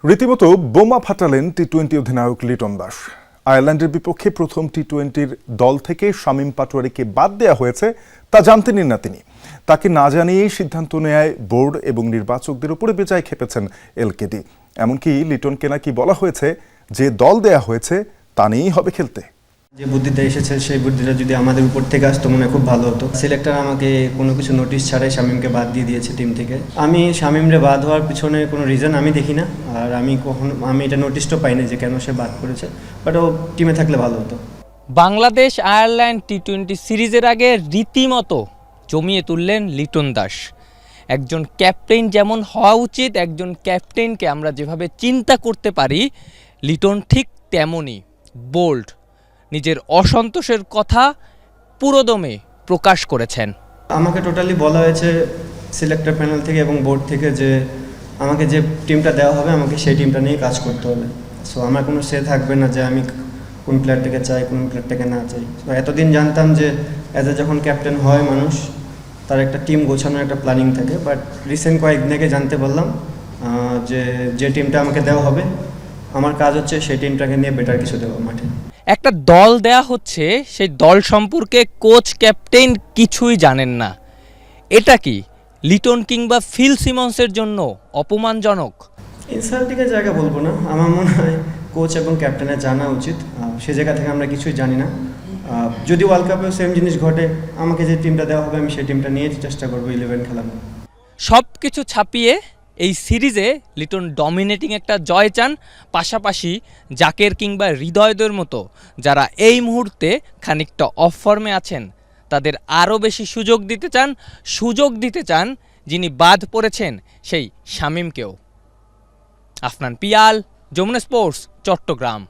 রীতিমতো বোমা ফাটালেন টি-20 অধিনায়ক লিটন দাস। আয়ারল্যান্ডের বিপক্ষে প্রথম টি-20 দল থেকে শামীম পাটোয়ারীকে বাদ দেওয়া হয়েছে তা জানতেনই না তিনি। তাকে না জানিয়েই সিদ্ধান্ত নেয় বোর্ড এবং নির্বাচকদের উপরে বেজায় খেপেছেন এলকেডি। এমনকি লিটনকে নাকি বলা হয়েছে যে দল দেয়া হয়েছে তা নিয়েই হবে খেলতে। যে বুদ্ধিটা এসেছে সেই বুদ্ধিটা যদি আমাদের উপর থেকে আসতো মনে খুব ভালো হতো। সিলেক্টর আমাকে কোনো কিছু নোটিশ ছাড়াই শামীমকে বাদ দিয়ে দিয়েছে টিম থেকে। আমি শামীমরে বাদ হওয়ার পিছনে কোনো রিজন আমি দেখি না, আর আমি এটা নোটিশও পাইনি যে কেন সে বাদ করেছে, বাট ও টিমে থাকলে ভালো হতো। বাংলাদেশ আয়ারল্যান্ড টি-20 সিরিজের আগে রীতিমতো জমিয়ে তুললেন লিটন দাস। একজন ক্যাপ্টেন যেমন হওয়া উচিত, একজন ক্যাপ্টেনকে আমরা যেভাবে চিন্তা করতে পারি, লিটন ঠিক তেমনই বোল্ড, নিজের অসন্তোষের কথা পুরোদমে প্রকাশ করেছেন। আমাকে টোটালি বলা হয়েছে সিলেক্টর প্যানেল থেকে এবং বোর্ড থেকে যে আমাকে যে টিমটা দেওয়া হবে আমাকে সেই টিমটা নিয়ে কাজ করতে হবে। সো আমার কোনো সে থাকবে না যে আমি কোন প্লেয়ারটাকে চাই কোন প্লেয়ারটাকে না চাই। তো এতদিন জানতাম যে যখন ক্যাপ্টেন হয় মানুষ তার একটা টিম গোছানোর একটা প্ল্যানিং থাকে, বাট রিসেন্ট কয়েকদিন আগে জানতে পারলাম যে টিমটা আমাকে দেওয়া হবে আমার কাজ হচ্ছে সেই টিমটাকে নিয়ে বেটার কিছু দেওয়া মাঠে। একটা দল দেয়া হচ্ছে, সেই দল সম্পর্কে কোচ ক্যাপ্টেন কিছুই জানেন না। এটা কি লিটন কিংবা ফিল সিমন্সের জন্য অপমানজনক? ইনসাল্টিংয়ের জায়গা বলবো না, আমার মনে হয় কোচ এবং ক্যাপ্টেনের জানা উচিত। সে জায়গা থেকে আমরা কিছুই জানি না। যদি ওয়ার্ল্ড কাপেও সেম জিনিস ঘটে আমাকে যে টিমটা দেওয়া হবে আমি সেই টিমটা নিয়ে চেষ্টা করবো 11 খেলানো। সব কিছু ছাপিয়ে এই সিরিজে লিটন ডমিনেটিং একটা জয় চান, পাশাপাশি জাকের কিংবা হৃদয়দের মতো যারা এই মুহূর্তে খানিকটা অফ ফর্মে আছেন তাদের আরও বেশি সুযোগ দিতে চান যিনি বাদ পড়েছেন সেই শামীমকেও। আফনান পিয়াল, যমুনা স্পোর্টস, চট্টগ্রাম।